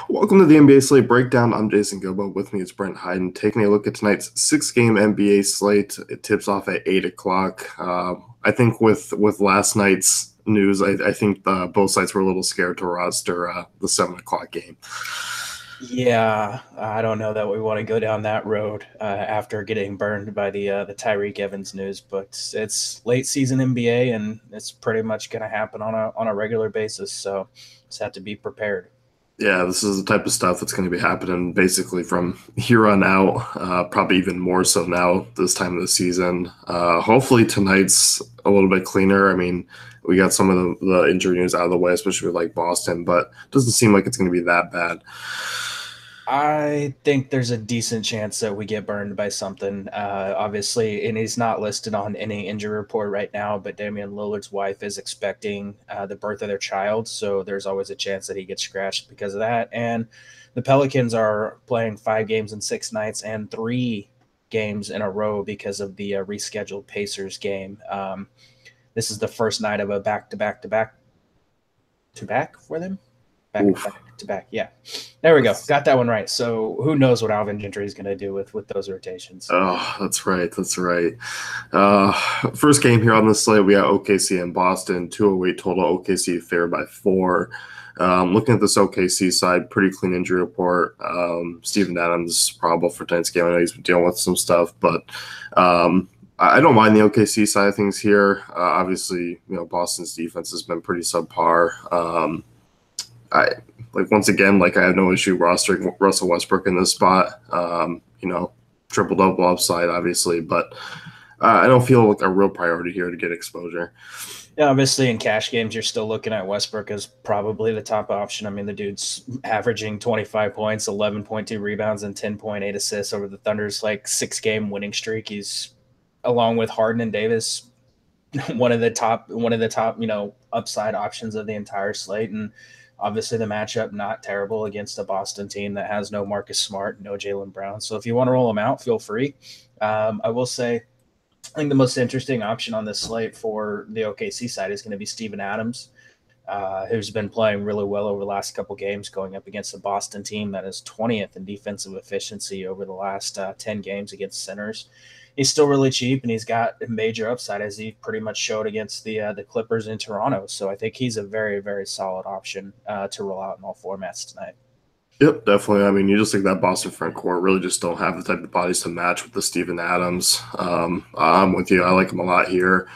Welcome to the NBA Slate Breakdown. I'm Jason Gilbo. With me is Brent Hyden. Taking a look at tonight's six-game NBA slate. It tips off at 8 o'clock. I think with last night's news, I think both sides were a little scared to roster the 7 o'clock game. Yeah, I don't know that we want to go down that road after getting burned by the Tyreek Evans news, but it's late season NBA and it's pretty much going to happen on a regular basis. So just have to be prepared. Yeah, this is the type of stuff that's going to be happening basically from here on out, probably even more so now this time of the season. Hopefully tonight's a little bit cleaner. I mean, we got some of the injury news out of the way, especially with like Boston, but it doesn't seem like it's going to be that bad. I think there's a decent chance that we get burned by something. Obviously, and he's not listed on any injury report right now, but Damian Lillard's wife is expecting the birth of their child. So there's always a chance that he gets scratched because of that. And the Pelicans are playing 5 games in 6 nights and 3 games in a row because of the rescheduled Pacers game. This is the first night of a back to back to back to back for them. Back to Oof. back to back. Yeah. There we go. Got that one right. So who knows what Alvin Gentry is going to do with those rotations. Oh, that's right. That's right. Uh, First game here on the slate, we got OKC and Boston, 208 total. OKC favored by 4. Looking at this OKC side, pretty clean injury report. Steven Adams probable for tonight's game. I know he's been dealing with some stuff, but I don't mind the OKC side of things here. Obviously, Boston's defense has been pretty subpar. I once again, I have no issue rostering Russell Westbrook in this spot. Triple double upside, obviously, but I don't feel like a real priority here to get exposure. Yeah, obviously, in cash games, you're still looking at Westbrook as probably the top option. I mean, the dude's averaging 25 points, 11.2 rebounds, and 10.8 assists over the Thunder's 6-game winning streak. He's, along with Harden and Davis, one of the top, upside options of the entire slate. And obviously, the matchup not terrible against a Boston team that has no Marcus Smart, no Jaylen Brown. So if you want to roll them out, feel free. I will say, I think the most interesting option on this slate for the OKC side is going to be Steven Adams, who's been playing really well over the last couple games, going up against the Boston team that is 20th in defensive efficiency over the last 10 games against centers. He's still really cheap, and he's got a major upside, as he pretty much showed against the Clippers in Toronto. So I think he's a very, very solid option to roll out in all formats tonight. Yep, definitely. I mean, you just think that Boston front court really just don't have the type of bodies to match with the Steven Adams. I'm with you. I like him a lot here.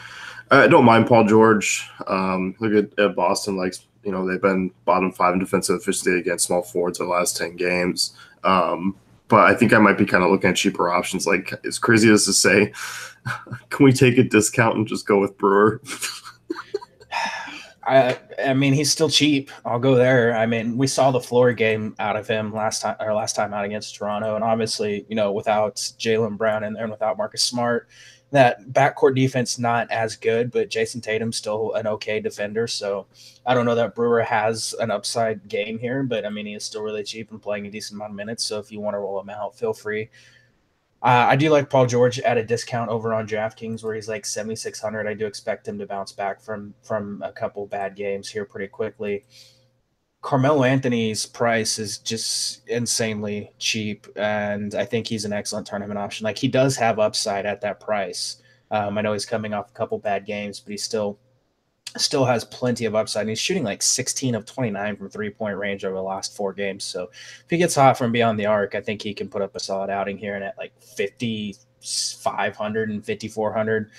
I don't mind Paul George. Look at Boston. They've been bottom 5 in defensive efficiency against small forwards the last 10 games. But I think I might be kind of looking at cheaper options. As crazy as to say, can we take a discount and just go with Brewer? I mean, he's still cheap. I'll go there. I mean, we saw the floor game out of him last time out against Toronto, and obviously, without Jaylen Brown in there and without Marcus Smart, that backcourt defense not as good, but Jason Tatum's still an okay defender. So I don't know that Brewer has an upside game here, but I mean, he is still really cheap and playing a decent amount of minutes. So if you want to roll him out, feel free. I do like Paul George at a discount over on DraftKings, where he's like 7,600. I do expect him to bounce back from a couple bad games here pretty quickly. Carmelo Anthony's price is just insanely cheap, and I think he's an excellent tournament option. He does have upside at that price. I know he's coming off a couple bad games, but he still has plenty of upside. And he's shooting 16 of 29 from 3-point range over the last 4 games. So if he gets hot from beyond the arc, I think he can put up a solid outing here. And at 5,500 and 5,400,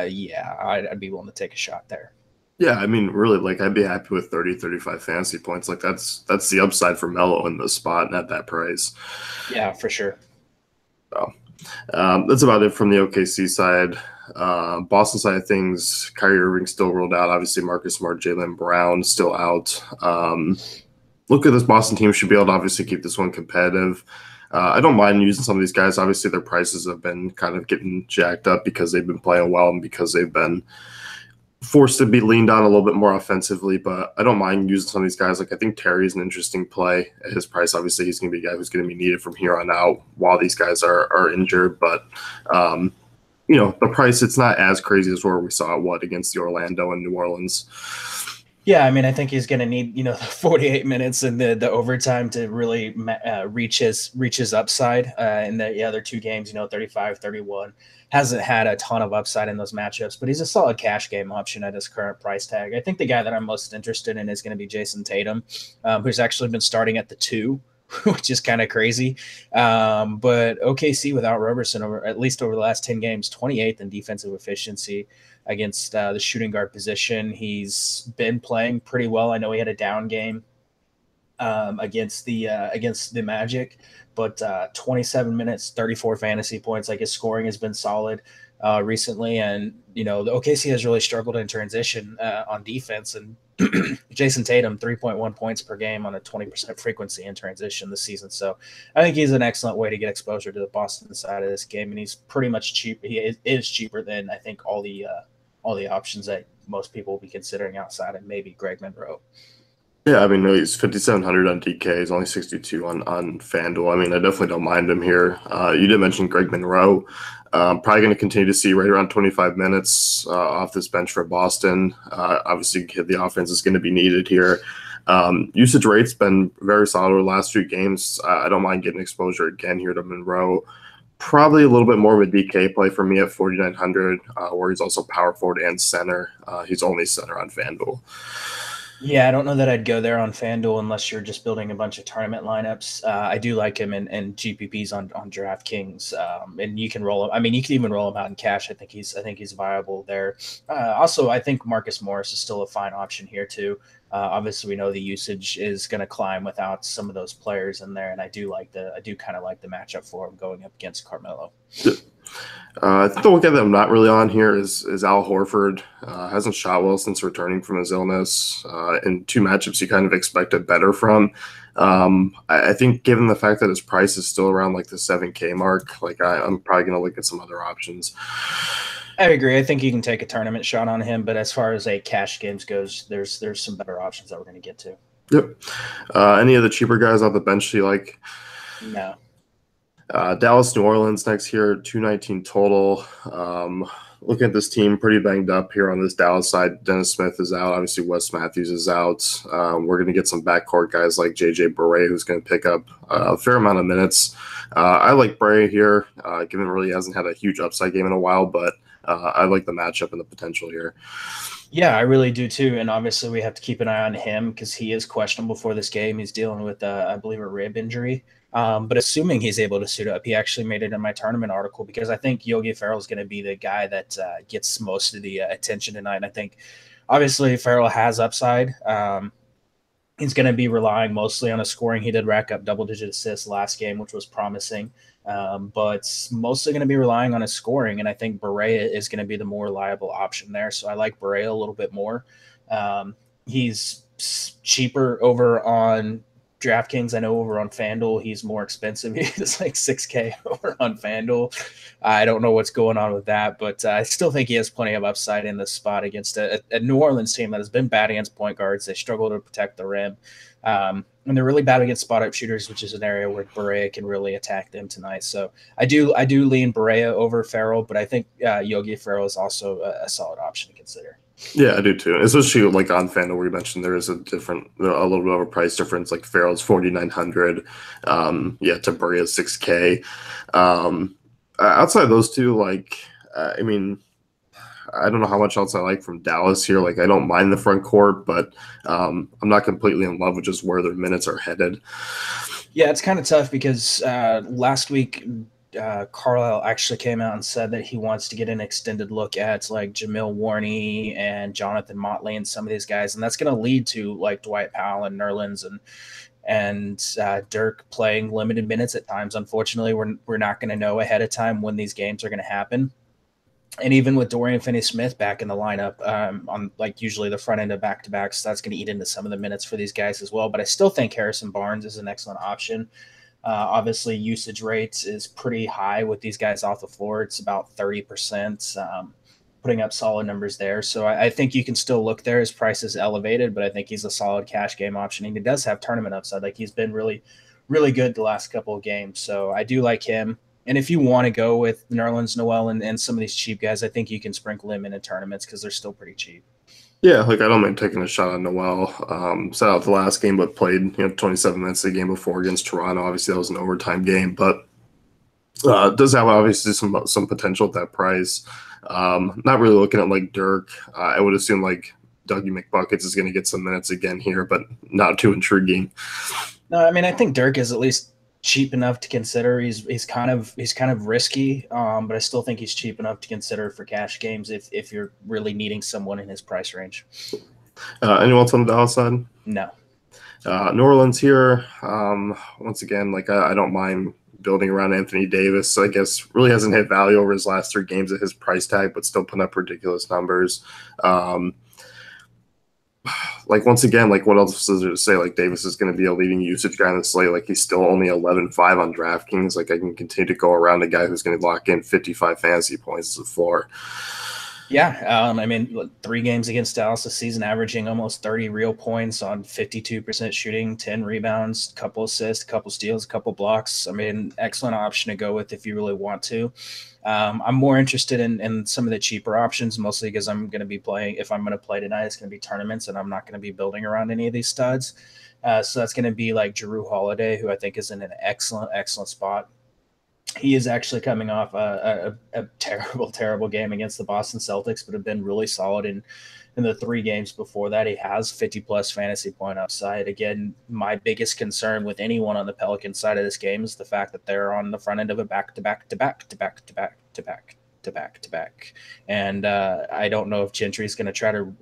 yeah, I'd be willing to take a shot there. Yeah, I mean, really, I'd be happy with 30, 35 fantasy points. That's the upside for Melo in this spot and at that price. Yeah, for sure. So, that's about it from the OKC side. Boston side of things, Kyrie Irving still ruled out. Obviously, Marcus Smart, Jaylen Brown still out. Look at this Boston team should be able to obviously keep this one competitive. I don't mind using some of these guys. Obviously, their prices have been kind of getting jacked up because they've been playing well and because they've been forced to be leaned on a little bit more offensively, but I don't mind using some of these guys. I think Terry's an interesting play at his price. Obviously, he's going to be a guy who's going to be needed from here on out while these guys are injured. But, the price, it's not as crazy as where we saw it, against the Orlando and New Orleans. Yeah, I mean, I think he's going to need the 48 minutes and the overtime to really reach his upside. In the other two games, 35, 31, hasn't had a ton of upside in those matchups, but he's a solid cash game option at his current price tag. I think the guy that I'm most interested in is going to be Jason Tatum, who's actually been starting at the two, which is kind of crazy. But OKC without Roberson, at least over the last 10 games, 28th in defensive efficiency against the shooting guard position. He's been playing pretty well. I know he had a down game against the Magic, but 27 minutes, 34 fantasy points. Like his scoring has been solid recently, and the OKC has really struggled in transition on defense. And Jason Tatum, 3.1 points per game on a 20% frequency in transition this season. So I think he's an excellent way to get exposure to the Boston side of this game, and he's pretty much cheap. He is cheaper than I think all the options that most people will be considering outside of maybe Greg Monroe. Yeah, I mean, no, he's 5,700 on DK. He's only 62 on FanDuel. I mean, I definitely don't mind him here. You did mention Greg Monroe. Probably going to continue to see right around 25 minutes off this bench for Boston. Obviously, the offense is going to be needed here. Usage rate's been very solid over the last few games. I don't mind getting exposure again here to Monroe. Probably a little bit more of a DK play for me at 4,900, where he's also power forward and center. He's only center on FanDuel. Yeah, I don't know that I'd go there on FanDuel unless you're just building a bunch of tournament lineups. I do like him in GPPs on DraftKings, and you can roll him. I mean, you can even roll him out in cash. I think he's viable there. Also, I think Marcus Morris is still a fine option here too. Obviously, we know the usage is going to climb without some of those players in there, and I do kind of like the matchup for him going up against Carmelo. I think the one guy that I'm not really on here is Al Horford. Hasn't shot well since returning from his illness. In two matchups, you kind of expected better from. I think given the fact that his price is still around like the 7K mark, like I'm probably going to look at some other options. I agree. I think you can take a tournament shot on him, but as far as a cash games goes, there's some better options that we're going to get to. Yep. Any of the cheaper guys off the bench you like? No. Dallas, New Orleans next here, 219 total. Looking at this team, pretty banged up here on this Dallas side. Dennis Smith is out. Obviously, Wes Matthews is out. We're going to get some backcourt guys like JJ Barea, who's going to pick up a fair amount of minutes. I like Barea here, given really hasn't had a huge upside game in a while, but I like the matchup and the potential here. Yeah, I really do too. And obviously, we have to keep an eye on him because he is questionable for this game. He's dealing with, I believe, a rib injury. But assuming he's able to suit up, he actually made it in my tournament article because I think Yogi Ferrell is going to be the guy that gets most of the attention tonight. And I think, obviously, Ferrell has upside. He's going to be relying mostly on his scoring. He did rack up double-digit assists last game, which was promising. But mostly going to be relying on his scoring, and I think Barea is going to be the more reliable option there. So I like Barea a little bit more. He's cheaper over on DraftKings. I know over on FanDuel he's more expensive. He's like 6K over on FanDuel. I don't know what's going on with that, but I still think he has plenty of upside in this spot against a New Orleans team that has been bad against point guards. They struggle to protect the rim. And they're really bad against spot-up shooters, which is an area where Barea can really attack them tonight. So I do lean Barea over Ferrell, but I think Yogi Ferrell is also a solid option to consider. Yeah, I do too. Especially like on FanDuel, where you mentioned there is a little bit of a price difference. Like Ferrell's 4,900, to Barea's 6K. Outside of those two, I mean, I don't know how much else I like from Dallas here. Like, I don't mind the front court, but I'm not completely in love with just where their minutes are headed. Yeah, it's kind of tough because last week Carlisle actually came out and said that he wants to get an extended look at like Jamil Warney and Jonathan Motley and some of these guys, and that's going to lead to like Dwight Powell and Nerlens and Dirk playing limited minutes at times. Unfortunately, we're not going to know ahead of time when these games are going to happen. And even with Dorian Finney-Smith back in the lineup on like usually the front end of back-to-backs, that's going to eat into some of the minutes for these guys as well. But I still think Harrison Barnes is an excellent option. Obviously, usage rates is pretty high with these guys off the floor. It's about 30%, putting up solid numbers there. So I think you can still look there. His price is elevated, but I think he's a solid cash game option. And he does have tournament upside. Like he's been really, really good the last couple of games. So I do like him. And if you want to go with Nerlens Noel and some of these cheap guys, I think you can sprinkle him in tournaments because they're still pretty cheap. Yeah, like I don't mind taking a shot on Noel. Sat out the last game, but played 27 minutes of the game before against Toronto. Obviously, that was an overtime game, but does have obviously some potential at that price. Not really looking at like Dirk. I would assume like Dougie McBuckets is going to get some minutes again here, but not too intriguing. No, I mean I think Dirk is at least cheap enough to consider. He's kind of risky, but I still think he's cheap enough to consider for cash games if you're really needing someone in his price range. Anyone else on the Dallas side? No. New Orleans here. Once again, like I don't mind building around Anthony Davis. I guess really hasn't hit value over his last 3 games at his price tag, but still putting up ridiculous numbers. Like once again, like what else is there to say? Like Davis is going to be a leading usage guy on the slate. Like he's still only 11.5 on DraftKings. Like I can continue to go around a guy who's going to lock in 55 fantasy points as a floor. Yeah, I mean, 3 games against Dallas this season, averaging almost 30 real points on 52% shooting, 10 rebounds, a couple assists, a couple steals, a couple blocks. I mean, excellent option to go with if you really want to. I'm more interested in some of the cheaper options, mostly because I'm going to be playing. If I'm going to play tonight, it's going to be tournaments, and I'm not going to be building around any of these studs. So that's going to be like Jrue Holiday, who I think is in an excellent spot. He is actually coming off a terrible, terrible game against the Boston Celtics, but have been really solid in the 3 games before that. He has 50 plus fantasy point upside. Again, my biggest concern with anyone on the Pelican side of this game is the fact that they're on the front end of a back to back to back to back to back to back to back to back. And I don't know if Gentry's going to try to,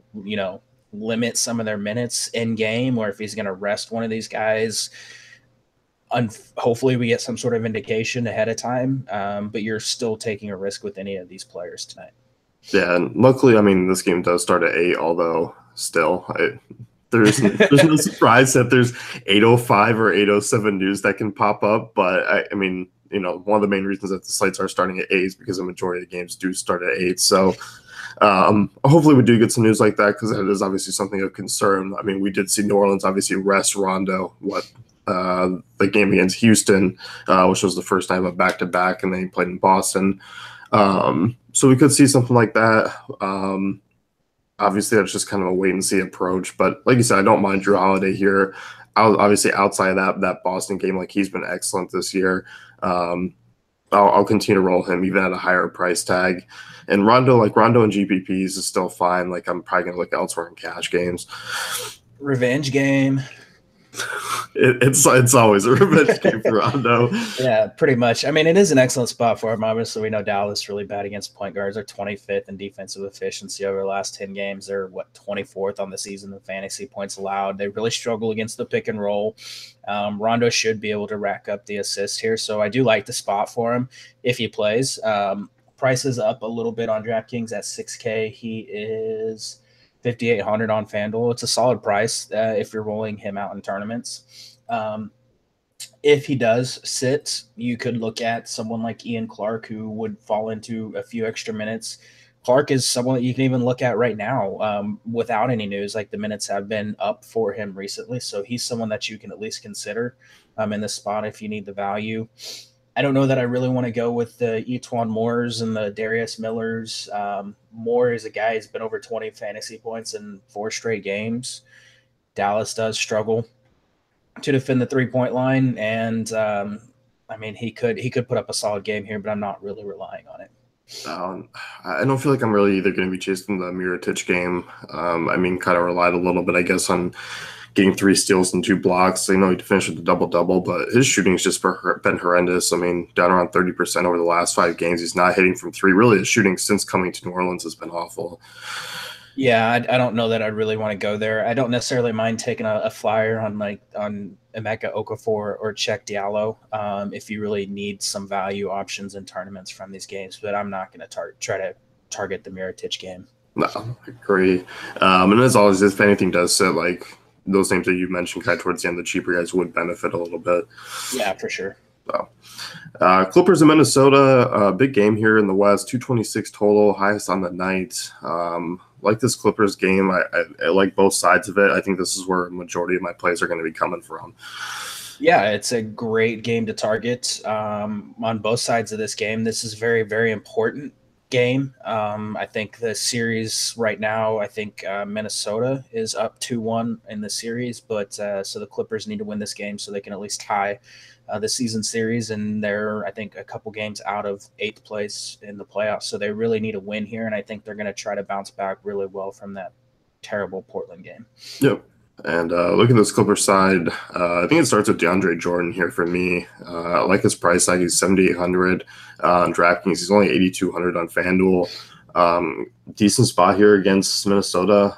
limit some of their minutes in game, or if he's going to rest one of these guys. Hopefully we get some sort of indication ahead of time, but you're still taking a risk with any of these players tonight. Yeah, and luckily, I mean, this game does start at 8, although still, there's no surprise that there's 8:05 or 8:07 news that can pop up. But I mean, one of the main reasons that the sites are starting at 8 is because the majority of the games do start at 8. So hopefully we do get some news like that, because that is obviously something of concern. I mean, we did see New Orleans obviously rest Rondo, the game against Houston, which was the first time of back-to-back, and then he played in Boston. So we could see something like that. Obviously, that's just kind of a wait-and-see approach. But like you said, I don't mind Jrue Holiday here. Obviously, outside of that Boston game, like he's been excellent this year. I'll continue to roll him even at a higher price tag. And Rondo and GPPs is still fine. Like I'm probably going to look elsewhere in cash games. Revenge game. It's always a revenge game for Rondo. Yeah, pretty much. I mean, it is an excellent spot for him. Obviously, we know Dallas really bad against point guards. They're 25th in defensive efficiency over the last 10 games. They're 24th on the season in fantasy points allowed. They really struggle against the pick and roll. Rondo should be able to rack up the assists here, so I do like the spot for him if he plays. Price is up a little bit on DraftKings at $6K. He is 5,800 on FanDuel. It's a solid price if you're rolling him out in tournaments. If he does sit, you could look at someone like Ian Clark, who would fall into a few extra minutes. Clark is someone that you can even look at right now without any news. Like the minutes have been up for him recently, so he's someone that you can at least consider in this spot if you need the value. I don't know that I really want to go with the Etuan Moores and the Darius Millers. Moore is a guy who's been over 20 fantasy points in 4 straight games. Dallas does struggle to defend the 3-point line, and I mean he could put up a solid game here, but I'm not really relying on it. I don't feel like I'm really either going to be chasing the Mirotic game. I mean, kind of relied a little bit, I guess, on getting 3 steals and 2 blocks. I know he finished with a double-double, but his shooting's just been horrendous. I mean, down around 30% over the last 5 games. He's not hitting from 3. Really, his shooting since coming to New Orleans has been awful. Yeah, I don't know that I'd really want to go there. I don't necessarily mind taking a flyer on Emeka Okafor or Cheikh Diallo if you really need some value options in tournaments from these games, but I'm not going to try to target the Mirotic game. No, I agree. And as always, if anything does sit, like those names that you mentioned kind of towards the end, the cheaper guys would benefit a little bit. Yeah, for sure. So, Clippers in Minnesota, big game here in the West, 226 total, highest on the night. Like this Clippers game, I like both sides of it. I think this is where a majority of my plays are going to be coming from. Yeah, it's a great game to target on both sides of this game. This is very, very important game. I think the series right now, I think Minnesota is up 2-1 in the series, but so the Clippers need to win this game so they can at least tie the season series, and they're, I think, a couple games out of eighth place in the playoffs. So they really need a win here, and I think they're going to try to bounce back really well from that terrible Portland game. Yep. And look at this Clippers side. I think it starts with DeAndre Jordan here for me. I like his price tag. He's 7,800 on DraftKings. He's only 8,200 on FanDuel. Decent spot here against Minnesota.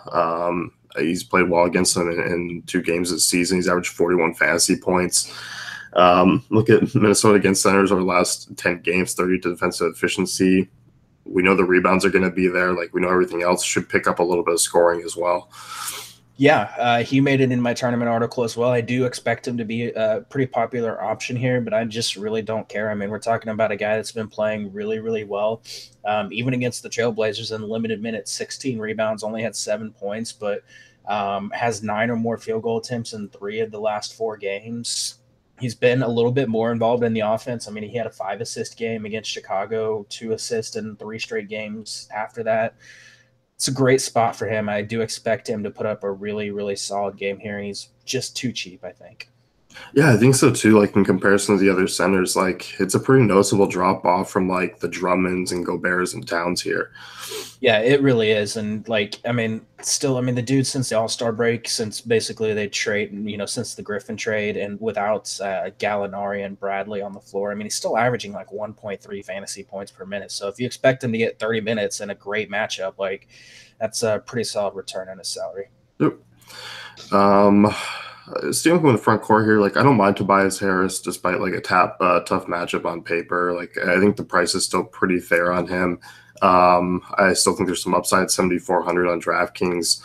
He's played well against them in 2 games this season. He's averaged 41 fantasy points. Look at Minnesota against centers over the last 10 games, 30 to defensive efficiency. We know the rebounds are going to be there. Like, we know everything else should pick up a little bit of scoring as well. Yeah, he made it in my tournament article as well. I do expect him to be a pretty popular option here, but I just really don't care. I mean, we're talking about a guy that's been playing really, really well, even against the Trailblazers in limited minutes, 16 rebounds, only had 7 points, but has 9 or more field goal attempts in 3 of the last 4 games. He's been a little bit more involved in the offense. I mean, he had a 5-assist game against Chicago, 2 assists in 3 straight games after that. It's a great spot for him. I do expect him to put up a really, really solid game here. He's just too cheap, I think. Yeah, I think so too. Like, in comparison to the other centers, like, it's a pretty noticeable drop off from like the Drummonds and Goberts and Towns here. Yeah, it really is. And like, I mean, still, I mean, the dude since the All-Star break, since basically they trade, since the Griffin trade and without Gallinari and Bradley on the floor, I mean, he's still averaging like 1.3 fantasy points per minute. So if you expect him to get 30 minutes in a great matchup, like, that's a pretty solid return on his salary. Yep. Staying with the front court here, like, I don't mind Tobias Harris despite like a tough matchup on paper. Like, I think the price is still pretty fair on him. I still think there's some upside, 7,400 on DraftKings.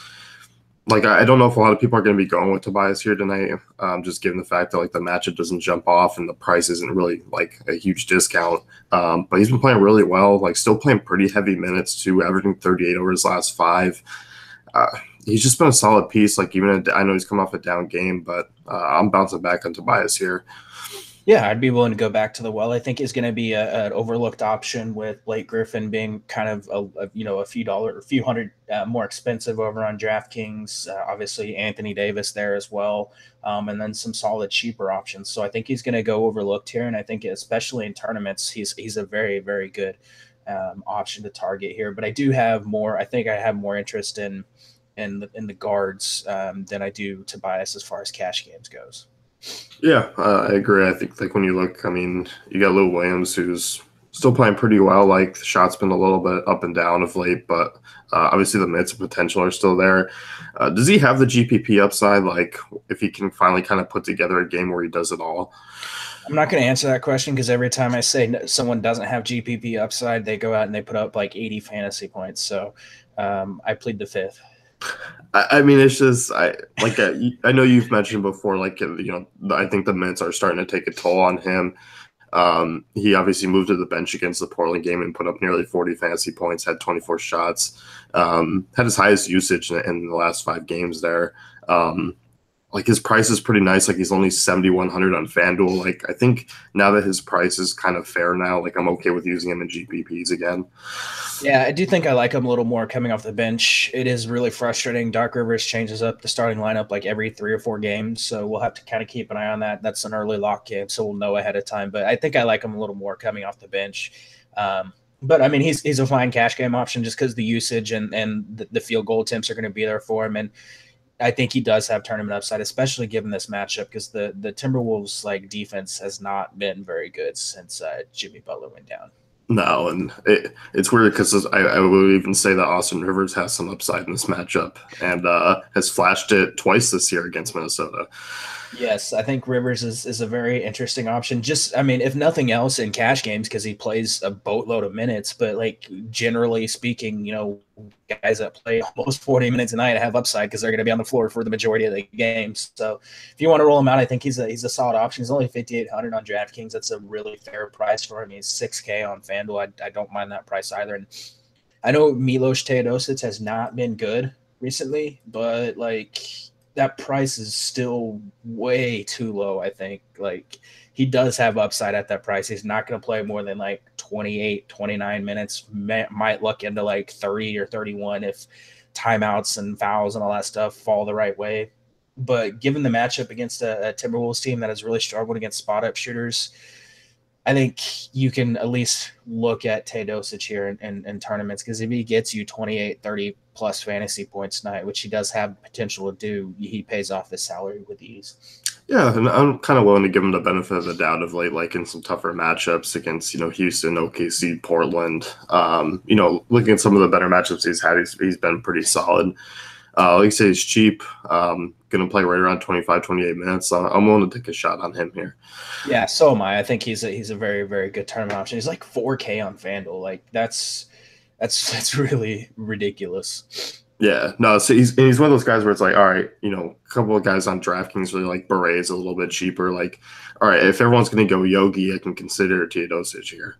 Like, I don't know if a lot of people are going to be going with Tobias here tonight, just given the fact that like the matchup doesn't jump off and the price isn't really like a huge discount. But he's been playing really well, like still playing pretty heavy minutes too, averaging 38 over his last 5. He's just been a solid piece. Like, I know he's come off a down game, but I'm bouncing back on Tobias here. Yeah, I'd be willing to go back to the well. I think is going to be an overlooked option with Blake Griffin being kind of a few hundred more expensive over on DraftKings. Obviously, Anthony Davis there as well, and then some solid cheaper options. So I think he's going to go overlooked here, and I think especially in tournaments, he's a very, very good option to target here. But I do have more. I think I have more interest in the guards than I do Tobias as far as cash games goes. Yeah, I agree. I think like when you look, I mean, you got Lou Williams who's still playing pretty well. Like, the shot's been a little bit up and down of late, but obviously the minutes of potential are still there. Does he have the GPP upside? Like, if he can finally kind of put together a game where he does it all? I'm not going to answer that question because every time I say someone doesn't have GPP upside, they go out and they put up like 80 fantasy points. So I plead the fifth. I mean, it's just I know you've mentioned before, like, I think the minutes are starting to take a toll on him. He obviously moved to the bench against the Portland game and put up nearly 40 fantasy points, had 24 shots, had his highest usage in the last 5 games there. Like, his price is pretty nice. Like, he's only 7,100 on FanDuel. Like, I think now that his price is kind of fair now, like, I'm okay with using him in GPPs again. Yeah, I do think I like him a little more coming off the bench. It is really frustrating. Doc Rivers changes up the starting lineup like every 3 or 4 games, so we'll have to kind of keep an eye on that. That's an early lock game, so we'll know ahead of time. But I think I like him a little more coming off the bench. But I mean, he's a fine cash game option just because the usage and the field goal attempts are going to be there for him. And I think he does have tournament upside, especially given this matchup, because the Timberwolves like defense has not been very good since Jimmy Butler went down. No, and it's weird because I would even say that Austin Rivers has some upside in this matchup and has flashed it twice this year against Minnesota. Yes, I think Rivers is a very interesting option. Just, I mean, if nothing else in cash games, because he plays a boatload of minutes, but like generally speaking, guys that play almost 40 minutes a night have upside because they're going to be on the floor for the majority of the games. So if you want to roll him out, I think he's a solid option. He's only 5,800 on DraftKings. That's a really fair price for him. He's 6K on FanDuel. I don't mind that price either. And I know Milos Teodosic has not been good recently, but like that price is still way too low. I think like he does have upside at that price. He's not going to play more than like 28, 29 minutes. Might look into like 30 or 31 if timeouts and fouls and all that stuff fall the right way. But given the matchup against a Timberwolves team that has really struggled against spot up shooters, I think you can at least look at Teodosic here in tournaments, because if he gets you 28, 30 plus fantasy points tonight, which he does have potential to do, he pays off his salary with ease. Yeah, and I'm kind of willing to give him the benefit of the doubt of late, like in some tougher matchups against, Houston, OKC, Portland. Looking at some of the better matchups he's had, he's been pretty solid. Like you say, he's cheap. Going to play right around 25, 28 minutes. I'm willing to take a shot on him here. Yeah, so am I. I think he's a very, very good tournament option. He's like 4K on FanDuel. Like that's really ridiculous. Yeah, no, so he's one of those guys where it's like, all right, a couple of guys on DraftKings really like Beret's a little bit cheaper. Like, all right, if everyone's going to go Yogi, I can consider Teodosic here.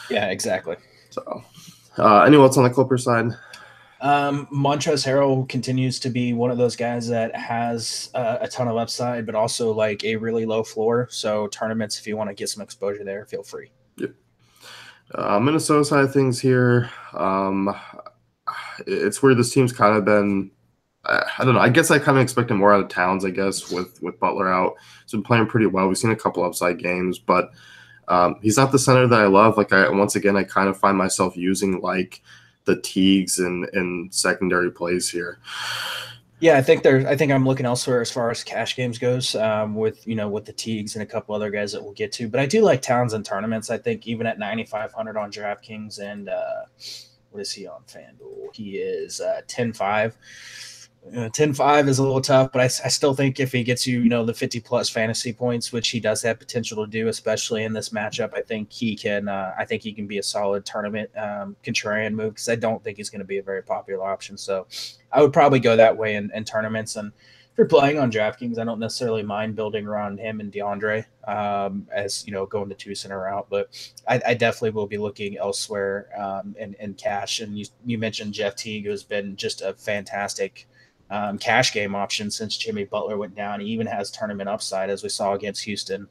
Yeah, exactly. So, anyone else on the Clippers side? Montrezl Harrell continues to be one of those guys that has a ton of upside, but also like a really low floor. So tournaments, if you want to get some exposure there, feel free. Yep. Minnesota side of things here. It's where this team's kind of been. I don't know. I guess I kind of expected more out of Towns. I guess with Butler out, he's been playing pretty well. We've seen a couple upside games, but he's not the center that I love. Like I kind of find myself using like the Teagues and secondary plays here. Yeah, I think I'm looking elsewhere as far as cash games goes, with the Teagues and a couple other guys that we'll get to. But I do like Towns in tournaments. I think even at 9,500 on DraftKings and what is he on FanDuel? He is 10-5. 10-5 is a little tough, but I still think if he gets you, the 50 plus fantasy points, which he does have potential to do, especially in this matchup, I think he can. I think he can be a solid tournament contrarian move, because I don't think he's going to be a very popular option. So I would probably go that way in tournaments. And if you're playing on DraftKings, I don't necessarily mind building around him and DeAndre as going the two center route, but I definitely will be looking elsewhere in cash. And you mentioned Jeff Teague, who's been just a fantastic cash game option since Jimmy Butler went down. He even has tournament upside, as we saw against Houston.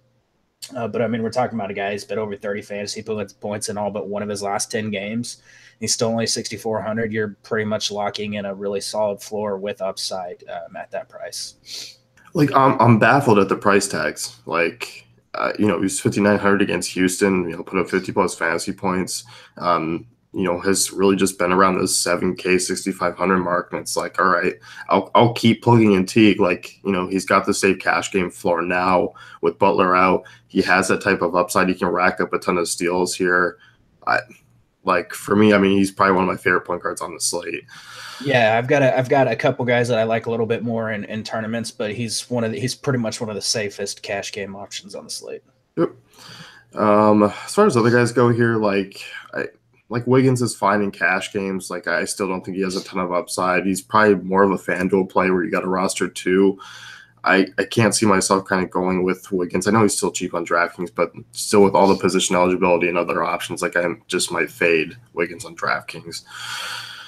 But I mean, we're talking about a guy who's been over 30 fantasy points in all but one of his last 10 games. He's still only 6,400. You're pretty much locking in a really solid floor with upside at that price. Like I'm baffled at the price tags. Like, he was 5,900 against Houston. Put up 50 plus fantasy points. Has really just been around this 7K 6,500 mark, and it's like, all right, I'll keep plugging in Teague. Like, he's got the safe cash game floor now with Butler out. He has that type of upside. He can rack up a ton of steals here. For me, I mean, he's probably one of my favorite point guards on the slate. Yeah, I've got a couple guys that I like a little bit more in tournaments, but he's pretty much one of the safest cash game options on the slate. Yep. As far as other guys go here, like Wiggins is fine in cash games. Like, I still don't think he has a ton of upside. He's probably more of a FanDuel play where you got a roster too. I can't see myself kind of going with Wiggins. I know he's still cheap on DraftKings, but still with all the position eligibility and other options, like I just might fade Wiggins on DraftKings.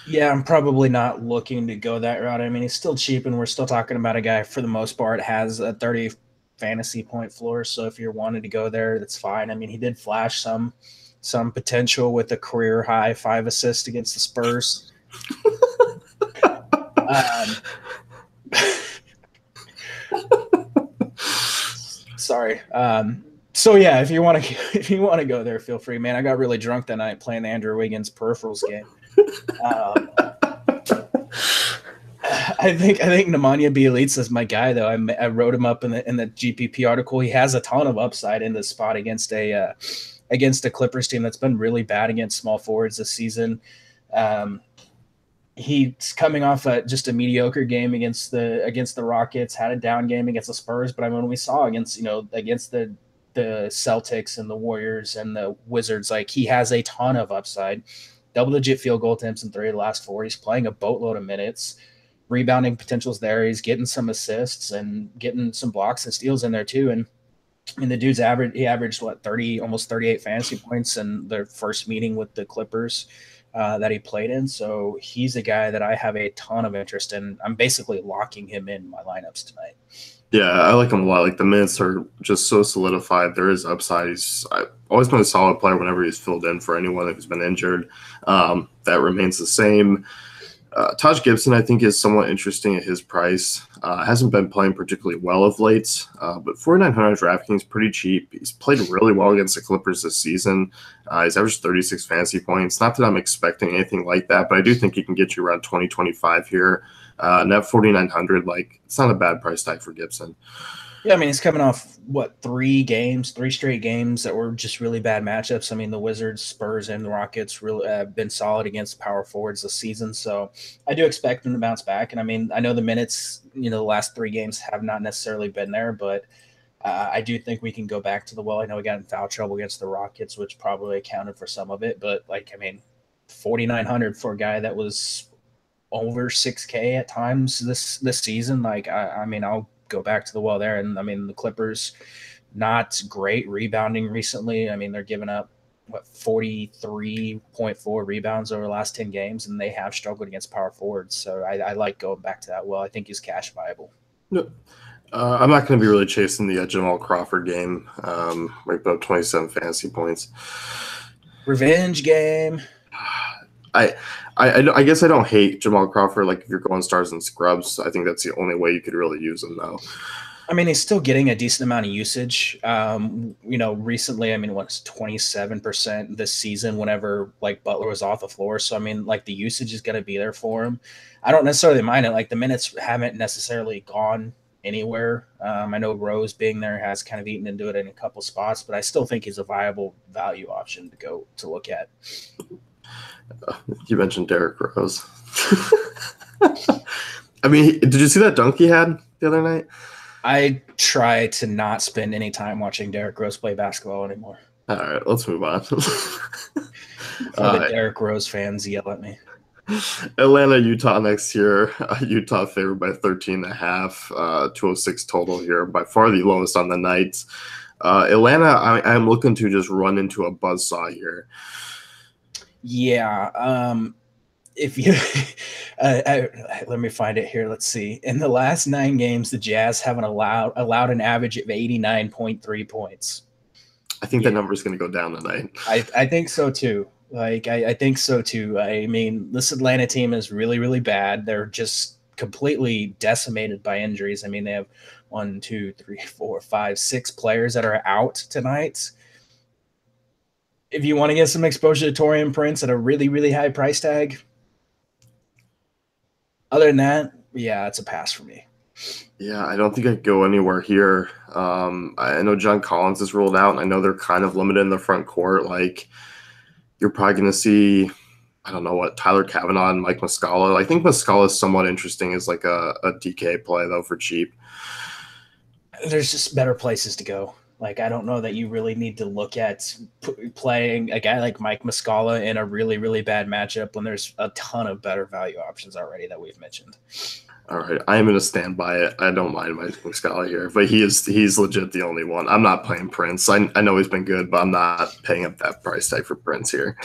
Yeah, I'm probably not looking to go that route. I mean, he's still cheap, and we're still talking about a guy, for the most part, has a 30 fantasy point floor. So if you're wanting to go there, that's fine. I mean, he did flash some potential with a career high 5 assists against the Spurs. Sorry. So yeah, if you want to go there, feel free, man. I got really drunk that night playing the Andrew Wiggins peripherals game. I think Nemanja Bjelica is my guy, though. I wrote him up in the GPP article. He has a ton of upside in this spot against a Clippers team that's been really bad against small forwards this season. He's coming off just a mediocre game against the Rockets, had a down game against the Spurs, but I mean, we saw against the Celtics and the Warriors and the Wizards, like, he has a ton of upside. Double-digit field goal attempts in 3 of the last 4. He's playing a boatload of minutes. Rebounding potential's there. He's getting some assists and getting some blocks and steals in there too. And the dude's averaged what, 30, almost 38 fantasy points in their first meeting with the Clippers. that he played in. So he's a guy that I have a ton of interest in. I'm basically locking him in my lineups tonight. Yeah, I like him a lot. Like the minutes are just so solidified. There is upside. I've always been a solid player whenever he's filled in for anyone who's been injured. That remains the same. Taj Gibson, I think, is somewhat interesting at his price. Hasn't been playing particularly well of late, but 4,900 DraftKings pretty cheap. He's played really well against the Clippers this season. He's averaged 36 fantasy points. Not that I'm expecting anything like that, but I do think he can get you around 20-25 here. And at 4,900, like, it's not a bad price tag for Gibson. Yeah, I mean, he's coming off, three straight games that were just really bad matchups. I mean, the Wizards, Spurs, and the Rockets really have been solid against power forwards this season. So I do expect him to bounce back. And I mean, I know the minutes, the last three games have not necessarily been there, but I do think we can go back to the well. I know we got in foul trouble against the Rockets, which probably accounted for some of it. But, 4,900 for a guy that was over 6K at times this season. I mean, I'll go back to the well there. And I mean, the Clippers, not great rebounding recently. I mean, they're giving up 43.4 rebounds over the last 10 games, and they have struggled against power forwards. So I like going back to that well. I think he's cash viable. No. I'm not going to be really chasing the Jamal Crawford game. Right about 27 fantasy points. Revenge game. I guess I don't hate Jamal Crawford. Like, if you're going stars and scrubs, I think that's the only way you could really use him, though. I mean, he's still getting a decent amount of usage. Recently, I mean, what's 27% this season whenever Butler was off the floor. So I mean, the usage is going to be there for him. I don't necessarily mind it. The minutes haven't necessarily gone anywhere. I know Rose being there has kind of eaten into it in a couple spots, but I still think he's a viable value option to look at. You mentioned Derrick Rose. I mean, did you see that dunk he had the other night? I try to not spend any time watching Derrick Rose play basketball anymore. All right, let's move on. The Derrick Rose fans yell at me. Atlanta, Utah next year. Utah favored by 13.5, 206 total here, by far the lowest on the night. Atlanta, I'm looking to just run into a buzzsaw here. Yeah. If you let me find it here. Let's see. In the last 9 games, the Jazz haven't allowed an average of 89.3 points. I think that number is going to go down tonight. I think so too. I think so too. I mean, this Atlanta team is really, really bad. They're just completely decimated by injuries. I mean, they have 1, 2, 3, 4, 5, 6 players that are out tonight. If you want to get some exposure to Taurean Prince at a really, really high price tag, other than that, yeah, it's a pass for me. Yeah, I don't think I'd go anywhere here. I know John Collins is ruled out, and I know they're kind of limited in the front court. You're probably going to see, I don't know what, Tyler Kavanaugh and Mike Muscala. I think Muscala is somewhat interesting as a DK play, though, for cheap. There's just better places to go. I don't know that you really need to look at playing a guy like Mike Muscala in a really, really bad matchup when there's a ton of better value options already that we've mentioned. All right, I am going to stand by it. I don't mind Mike Muscala here, but he's legit the only one. I'm not playing Prince. I know he's been good, but I'm not paying up that price tag for Prince here.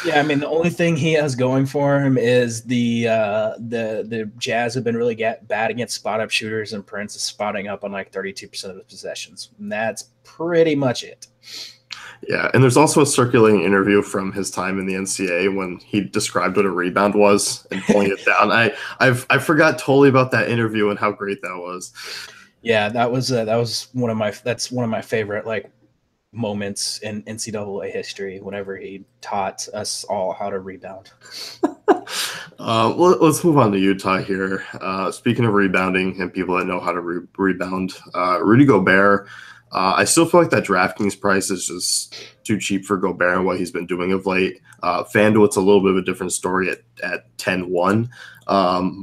Yeah, I mean, the only thing he has going for him is the Jazz have been really bad against spot-up shooters, and Prince is spotting up on 32% of the possessions. And that's pretty much it. Yeah, and there's also a circulating interview from his time in the NCAA when he described what a rebound was and pulling it down. I forgot totally about that interview and how great that was. Yeah, that was one of my favorite moments in NCAA history. Whenever he taught us all how to rebound. Let's move on to Utah here. Speaking of rebounding and people that know how to rebound, Rudy Gobert. I still feel like that DraftKings price is just too cheap for Gobert and what he's been doing of late. FanDuel, it's a little bit of a different story at 10-1.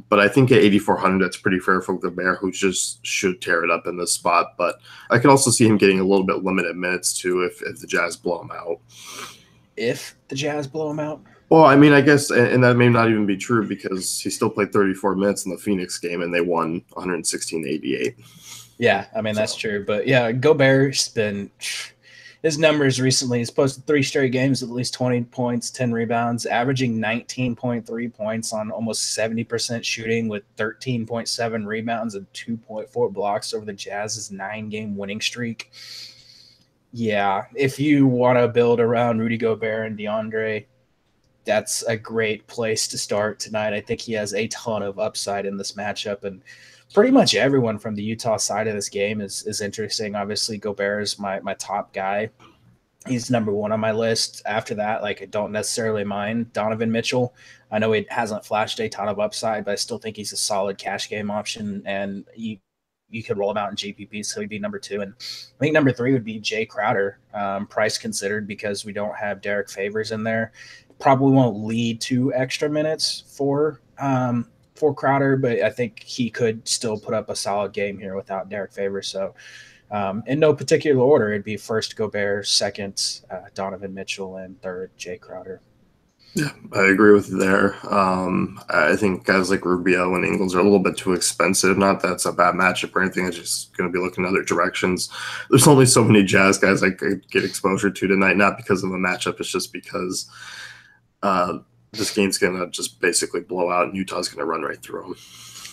But I think at 8,400, that's pretty fair for Gobert, who just should tear it up in this spot. But I could also see him getting a little bit limited minutes, too, if the Jazz blow him out. If the Jazz blow him out? Well, I mean, I guess, and that may not even be true because he still played 34 minutes in the Phoenix game, and they won 116-88. Yeah, I mean, that's true. But, yeah, Gobert's been his numbers recently. He's posted 3 straight games, at least 20 points, 10 rebounds, averaging 19.3 points on almost 70% shooting with 13.7 rebounds and 2.4 blocks over the Jazz's 9-game winning streak. Yeah, if you want to build around Rudy Gobert and DeAndre, that's a great place to start tonight. I think he has a ton of upside in this matchup, and pretty much everyone from the Utah side of this game is interesting. Obviously, Gobert is my top guy. He's number one on my list. After that, like, I don't necessarily mind Donovan Mitchell. I know he hasn't flashed a ton of upside, but I still think he's a solid cash game option, and you could roll him out in GPP, so he'd be number 2. And I think number 3 would be Jay Crowder, price considered, because we don't have Derek Favors in there. Probably won't lead to extra minutes for Crowder, but I think he could still put up a solid game here without Derek Favors. So in no particular order, it'd be first Gobert, second Donovan Mitchell, and third Jay Crowder. Yeah, I agree with you there. I think guys like Rubio and Ingles are a little bit too expensive. Not that it's a bad matchup or anything. It's just going to be looking other directions. There's only so many Jazz guys I could get exposure to tonight, not because of the matchup. It's just because this game's going to just basically blow out, and Utah's going to run right through them.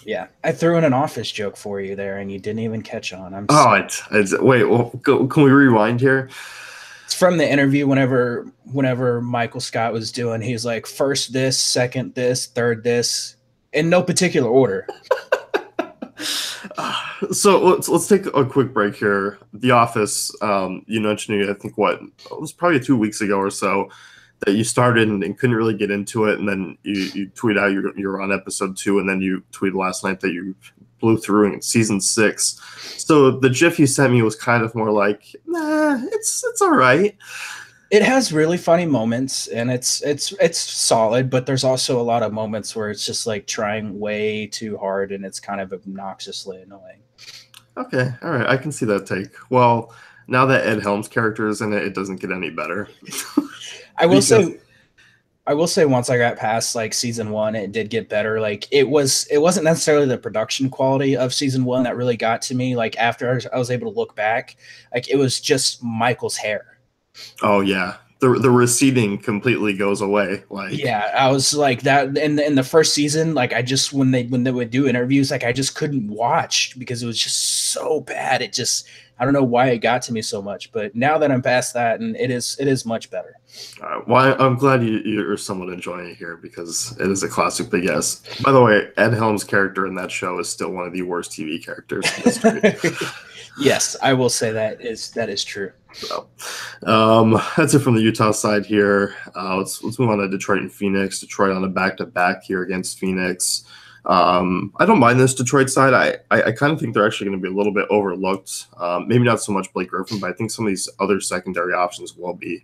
Yeah, I threw in an office joke for you there, and you didn't even catch on. Wait. Well, can we rewind here? It's from the interview. Whenever Michael Scott was doing, he's like, first this, second this, third this, in no particular order. So let's take a quick break here. The Office, you mentioned, I think it was probably 2 weeks ago or so, that you started and couldn't really get into it, and then you tweet out you're on episode 2, and then you tweeted last night that you blew through in season 6. So the GIF you sent me was kind of more like, nah, it's all right. It has really funny moments, and it's solid, but there's also a lot of moments where it's just like trying way too hard, and it's kind of obnoxiously annoying. Okay, all right, I can see that take. Well, now that Ed Helms' character is in it, it doesn't get any better. I will say once I got past like season 1, it did get better. Like it wasn't necessarily the production quality of season 1 that really got to me. Like after I was able to look back, like it was just Michael's hair. Oh yeah. The receding completely goes away. Like, yeah, I was like that in the first season. Like I just when they would do interviews, like I just couldn't watch because it was just so bad. It just, I don't know why it got to me so much, but now that I'm past that, and it is much better. Well, I'm glad you're somewhat enjoying it here because it is a classic. But yes, by the way, Ed Helms' character in that show is still one of the worst TV characters in history. Yes, I will say that is true. So, that's it from the Utah side here. Let's move on to Detroit and Phoenix. Detroit on a back-to-back here against Phoenix. I don't mind this Detroit side. I kind of think they're actually going to be a little bit overlooked. Maybe not so much Blake Griffin, but I think some of these other secondary options will be.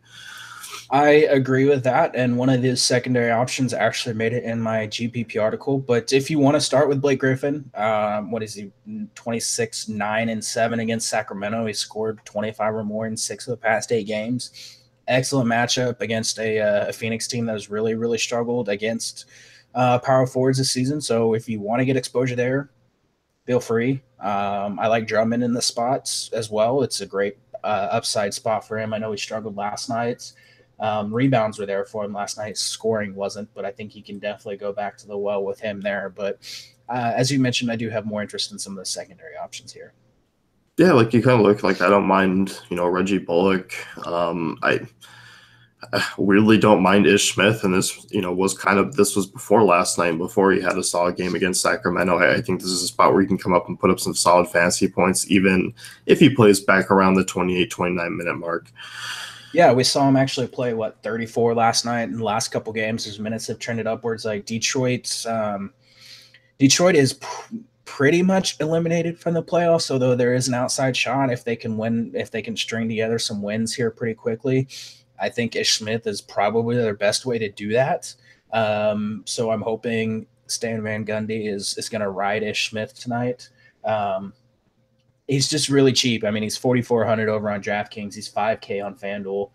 I agree with that, and one of these secondary options actually made it in my GPP article. But if you want to start with Blake Griffin, what is he, 26, 9, and 7 against Sacramento? He scored 25 or more in 6 of the past 8 games. Excellent matchup against a Phoenix team that has really, really struggled against power forwards this season. So if you want to get exposure there, feel free. I like Drummond in the spots as well. It's a great upside spot for him. I know he struggled last night. Rebounds were there for him last night. Scoring wasn't, but I think he can definitely go back to the well with him there. But as you mentioned, I do have more interest in some of the secondary options here. Yeah, like you kind of look like I don't mind, Reggie Bullock. I weirdly don't mind Ish Smith, and this, this was before last night, before he had a solid game against Sacramento. I think this is a spot where he can come up and put up some solid fantasy points, even if he plays back around the 28, 29-minute mark. Yeah, we saw him actually play 34 last night. In the last couple games, his minutes have trended upwards. Like Detroit is pretty much eliminated from the playoffs, although there is an outside shot if they can string together some wins here pretty quickly. I think Ish Smith is probably their best way to do that. So I'm hoping Stan Van Gundy is going to ride Ish Smith tonight. He's just really cheap. I mean, he's 4,400 over on DraftKings. He's 5K on FanDuel.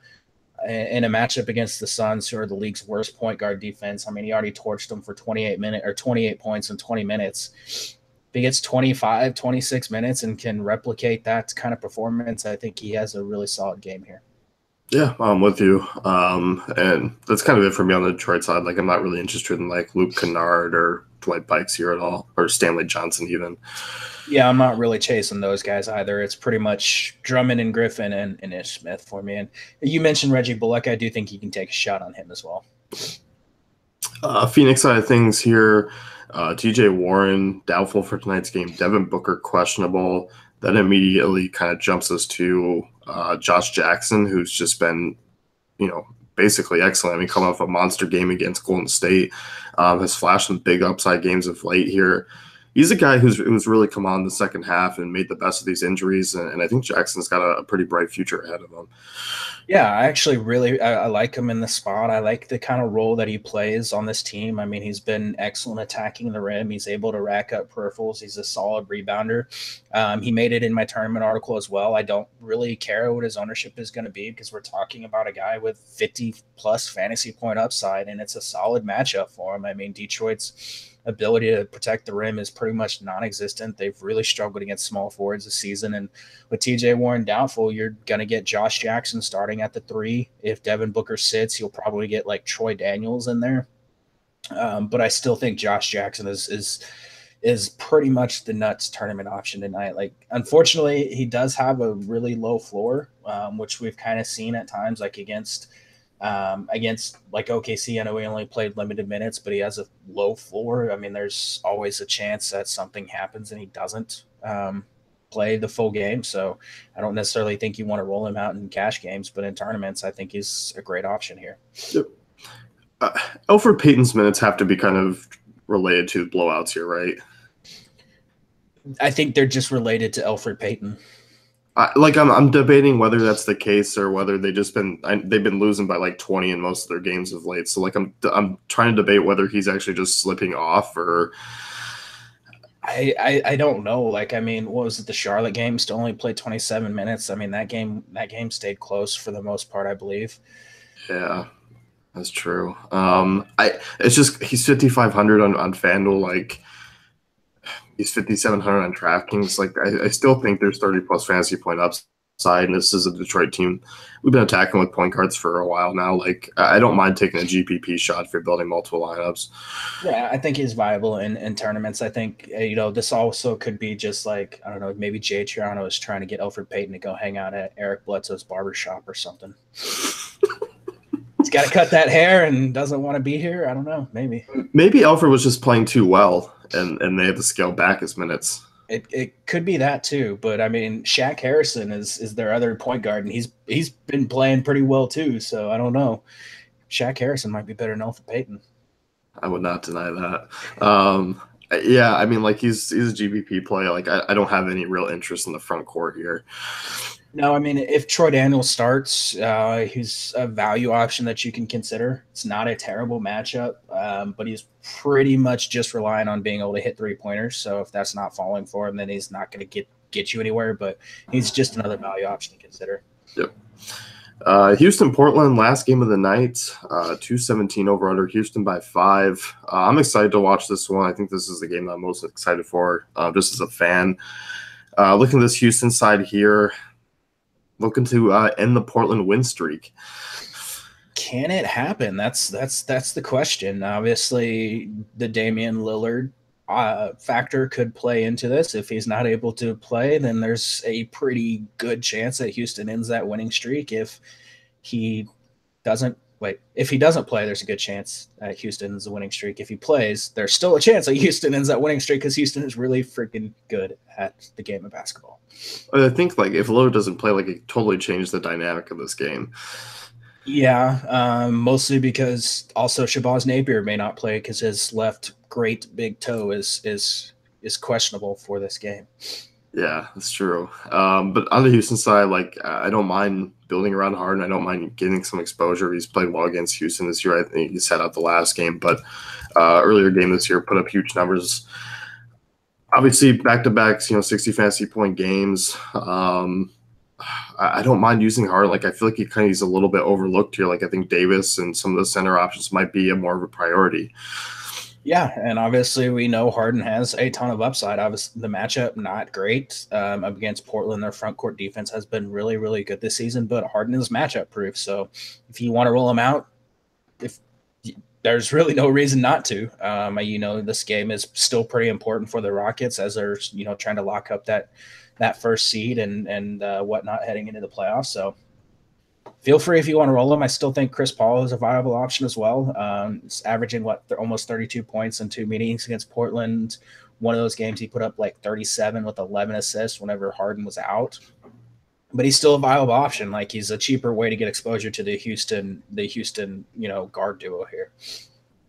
In a matchup against the Suns, who are the league's worst point guard defense, I mean, he already torched them for 28 points in 20 minutes. If he gets 25, 26 minutes and can replicate that kind of performance, I think he has a really solid game here. Yeah, I'm with you. And that's kind of it for me on the Detroit side. Like, I'm not really interested in like Luke Kennard or Dwight Bikes here at all, or Stanley Johnson even. Yeah, I'm not really chasing those guys either. It's pretty much Drummond and Griffin and Ish Smith for me. And you mentioned Reggie Bullock. I do think you can take a shot on him as well. Phoenix side of things here. TJ Warren doubtful for tonight's game. Devin Booker questionable. That immediately kind of jumps us to Josh Jackson, who's just been, basically excellent. I mean, coming off a monster game against Golden State, has flashed some big upside games of late here. He's a guy who's really come on the second half and made the best of these injuries, and I think Jackson's got a pretty bright future ahead of him. Yeah, I actually I like him in the spot. I like the kind of role that he plays on this team. I mean, he's been excellent attacking the rim. He's able to rack up peripherals. He's a solid rebounder. He made it in my tournament article as well. I don't really care what his ownership is going to be because we're talking about a guy with 50 plus fantasy point upside, and it's a solid matchup for him. I mean, Detroit's ability to protect the rim is pretty much non-existent. They've really struggled against small forwards this season, and with TJ Warren doubtful, you're going to get Josh Jackson starting at the 3. If Devin Booker sits, you'll probably get like Troy Daniels in there. But I still think Josh Jackson is pretty much the nuts tournament option tonight. Like, unfortunately, he does have a really low floor, which we've kind of seen at times, like against like OKC. I know he only played limited minutes, but he has a low floor. I mean, there's always a chance that something happens and he doesn't play the full game. So I don't necessarily think you want to roll him out in cash games, but in tournaments, I think he's a great option here. Yep. Elfrid Payton's minutes have to be kind of related to blowouts here, right? I think they're just related to Elfrid Payton. I'm debating whether that's the case or whether they've been losing by like 20 in most of their games of late. So like I'm trying to debate whether he's actually just slipping off or. I don't know. Like, I mean, what was it? The Charlotte game still only played 27 minutes. I mean, that game stayed close for the most part, I believe. Yeah, that's true. It's just he's 5,500 on FanDuel. Like, he's 5,700 on DraftKings. Like, I still think there's 30 plus fantasy point upside, and this is a Detroit team we've been attacking with point guards for a while now. Like, I don't mind taking a GPP shot if you're building multiple lineups. Yeah, I think he's viable in tournaments. I think, this also could be just like, I don't know, maybe Jay Triano is trying to get Elfrid Payton to go hang out at Eric Bledsoe's barbershop or something. He's got to cut that hair and doesn't want to be here. I don't know. Maybe Elfrid was just playing too well, and they had to scale back his minutes. It could be that too, but I mean, Shaq Harrison is their other point guard, and he's been playing pretty well too. So I don't know. Shaq Harrison might be better than Elfrid Payton. I would not deny that. Yeah, I mean, like he's a GPP play. Like I don't have any real interest in the front court here. No, I mean, if Troy Daniels starts, he's a value option that you can consider. It's not a terrible matchup, but he's pretty much just relying on being able to hit 3-pointers. So if that's not falling for him, then he's not going to get you anywhere. But he's just another value option to consider. Yep. Houston, Portland, last game of the night, 217 over under Houston by 5. I'm excited to watch this one. I think this is the game that I'm most excited for, just as a fan. Looking at this Houston side here, looking to end the Portland win streak. Can it happen? That's the question. Obviously, the Damian Lillard factor could play into this. If he's not able to play, then there's a pretty good chance that Houston ends that winning streak. If he doesn't play, there's a good chance that Houston ends the winning streak. If he plays, there's still a chance that Houston ends that winning streak because Houston is really freaking good at the game of basketball. I think like if Lillard doesn't play, like it totally changed the dynamic of this game. Yeah, mostly because also Shabazz Napier may not play because his left great big toe is questionable for this game. Yeah, that's true. But on the Houston side, like I don't mind building around Harden. I don't mind getting some exposure. He's played well against Houston this year. I think he sat out the last game, but earlier game this year put up huge numbers. Obviously, back-to-backs, 60 fantasy point games. I don't mind using Harden. Like I feel like he's a little bit overlooked here. Like I think Davis and some of the center options might be more of a priority. Yeah, and obviously we know Harden has a ton of upside. Obviously, the matchup not great up against Portland. Their front court defense has been really, really good this season, but Harden is matchup proof. So if you want to roll him out, if there's really no reason not to. This game is still pretty important for the Rockets as they're trying to lock up that first seed and whatnot heading into the playoffs. So feel free if you want to roll him. I still think Chris Paul is a viable option as well. It's averaging almost 32 points in 2 meetings against Portland. One of those games he put up like 37 with 11 assists whenever Harden was out. But he's still a viable option. Like he's a cheaper way to get exposure to the Houston guard duo here.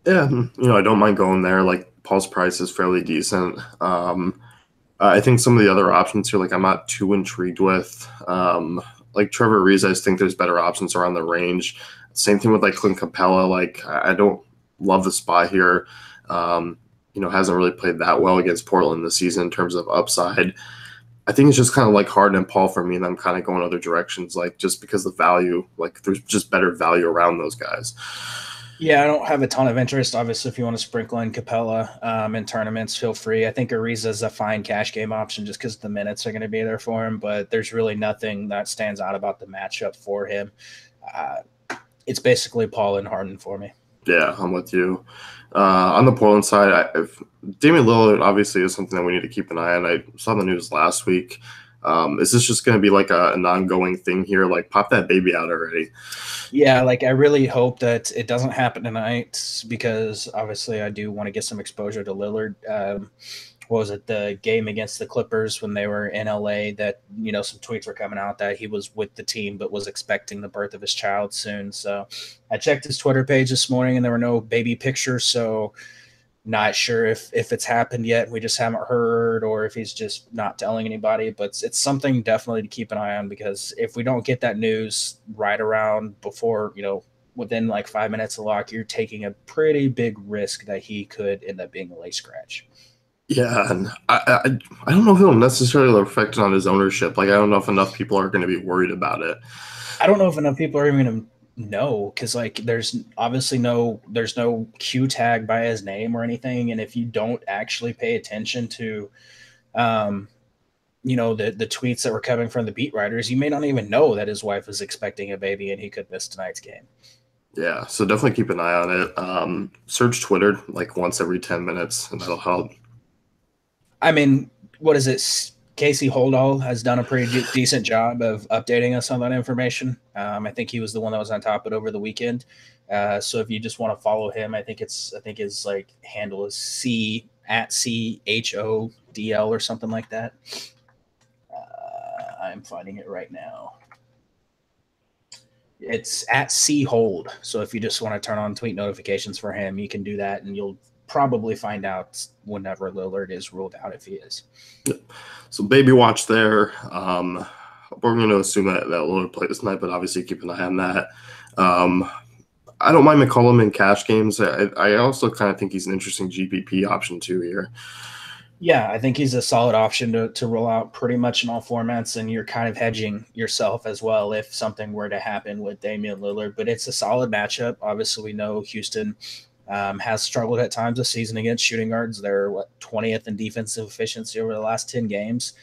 Yeah, I don't mind going there. Like Paul's price is fairly decent. I think some of the other options here, like I'm not too intrigued with. Like Trevor Ariza, I just think there's better options around the range. Same thing with like Clint Capella. Like I don't love the spot here. Hasn't really played that well against Portland this season in terms of upside. I think it's just kind of like Harden and Paul for me, and I'm kind of going other directions, like just because the value, like there's just better value around those guys. Yeah, I don't have a ton of interest. Obviously, if you want to sprinkle in Capella in tournaments, feel free. I think Ariza is a fine cash game option just because the minutes are going to be there for him, but there's really nothing that stands out about the matchup for him. It's basically Paul and Harden for me. Yeah, I'm with you. On the Portland side, Damian Lillard obviously is something that we need to keep an eye on. I saw the news last week. Is this just going to be like an ongoing thing here? Like, pop that baby out already. Yeah, like I really hope that it doesn't happen tonight because obviously I do want to get some exposure to Lillard. What was it, the game against the Clippers when they were in LA that, some tweets were coming out that he was with the team but was expecting the birth of his child soon. So I checked his Twitter page this morning and there were no baby pictures. So not sure if it's happened yet. We just haven't heard or if he's just not telling anybody, but it's something definitely to keep an eye on because if we don't get that news right around before, within like 5 minutes of lock, you're taking a pretty big risk that he could end up being a late scratch. Yeah, and I don't know if it'll necessarily affect on his ownership. Like, I don't know if enough people are going to be worried about it. I don't know if enough people are even going to know because, like, there's obviously there's no Q tag by his name or anything. And if you don't actually pay attention to, the tweets that were coming from the beat writers, you may not even know that his wife is expecting a baby and he could miss tonight's game. Yeah, so definitely keep an eye on it. Search Twitter like once every 10 minutes, and that'll help. I mean, what is it? Casey Holdall has done a pretty decent job of updating us on that information. I think he was the one that was on top of it over the weekend. So if you just want to follow him, I think his like handle is @CHODL or something like that. I'm finding it right now. It's @CHold. So if you just want to turn on tweet notifications for him, you can do that, and you'll probably find out whenever Lillard is ruled out if he is. So baby watch there. We're going to assume that Lillard played this night, but obviously keep an eye on that. I don't mind McCollum in cash games. I also kind of think he's an interesting GPP option too here. Yeah, I think he's a solid option to roll out pretty much in all formats, and you're kind of hedging yourself as well if something were to happen with Damian Lillard. But it's a solid matchup. Obviously, we know Houston has struggled at times this season against shooting guards. They're 20th in defensive efficiency over the last 10 games.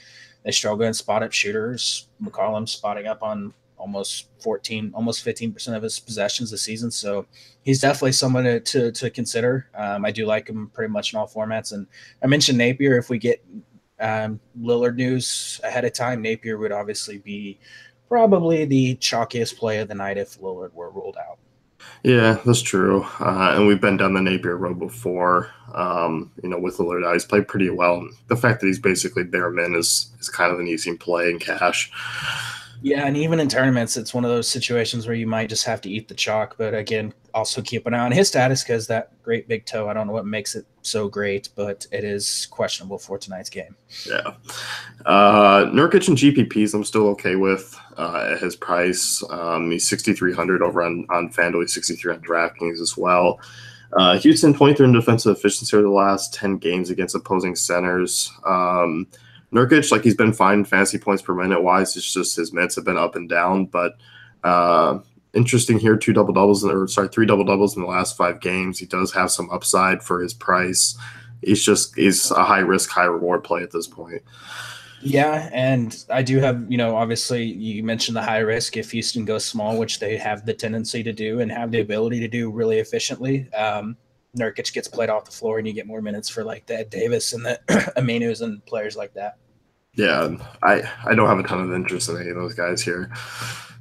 They struggle in spot-up shooters. McCollum's spotting up on almost 15% of his possessions this season. So he's definitely someone to consider. I do like him pretty much in all formats. And I mentioned Napier. If we get Lillard news ahead of time, Napier would obviously be probably the chalkiest play of the night if Lillard were ruled out. Yeah, that's true. And we've been down the Napier road before, with Lillard out. He's played pretty well. The fact that he's basically bare min is kind of an easy play in cash. Yeah, and even in tournaments, it's one of those situations where you might just have to eat the chalk. But again, also keep an eye on his status because that great big toe, I don't know what makes it so great, but it is questionable for tonight's game. Yeah. Nurkic and GPPs I'm still okay with at his price. He's 6,300 over on FanDuel. He's 63 on DraftKings as well. Houston, 23 in defensive efficiency over the last 10 games against opposing centers. Nurkic, like he's been fine fantasy points per minute wise. It's just his minutes have been up and down, but Interesting here, three double doubles in the last 5 games. He does have some upside for his price. He's a high risk, high reward play at this point. Yeah, and I do have, obviously you mentioned the high risk if Houston goes small, which they have the tendency to do and have the ability to do really efficiently. Nurkic gets played off the floor and you get more minutes for like the Ed Davis and the Aminus and players like that. Yeah, I don't have a ton of interest in any of those guys here.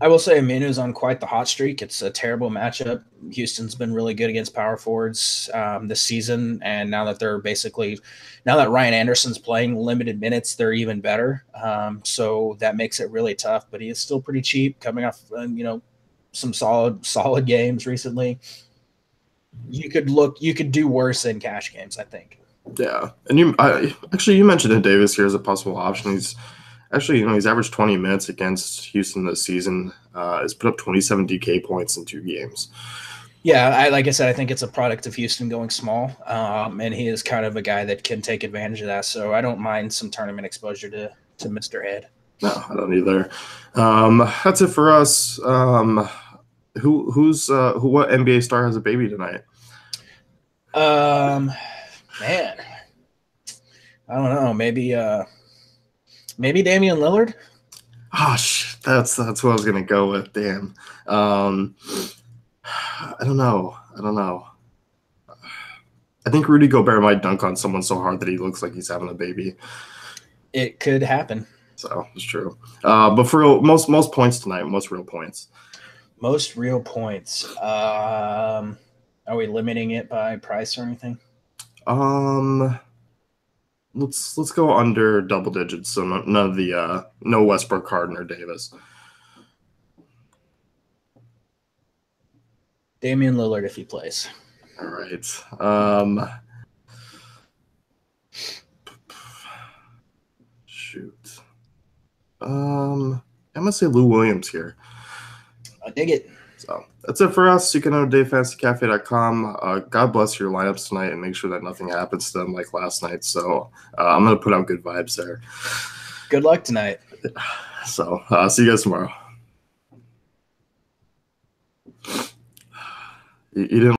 I will say Aminu's on quite the hot streak. It's a terrible matchup. Houston's been really good against power forwards this season, and now that Ryan Anderson's playing limited minutes, they're even better. So that makes it really tough. But he is still pretty cheap, coming off some solid games recently. You could do worse in cash games, I think. Yeah, and you mentioned Ed Davis here as a possible option. He's averaged 20 minutes against Houston this season. He's put up 27 DK points in 2 games. Yeah, like I said, I think it's a product of Houston going small, and he is kind of a guy that can take advantage of that. So I don't mind some tournament exposure to Mr. Ed. No, I don't either. That's it for us. What NBA star has a baby tonight? Man, I don't know. Maybe Damian Lillard. That's what I was gonna go with. Damn. I don't know. I think Rudy Gobert might dunk on someone so hard that he looks like he's having a baby. It could happen. So it's true. But for real, most points tonight, most real points. Most real points. Are we limiting it by price or anything? Let's go under double digits. So none of the no Westbrook, Harden, or Davis. Damian Lillard if he plays. All right. Shoot. I'm gonna say Lou Williams here. I dig it. So that's it for us. You can go to DaveFantasyCafe.com. God bless your lineups tonight and make sure that nothing happens to them like last night. So I'm going to put out good vibes there. Good luck tonight. So see you guys tomorrow. You didn't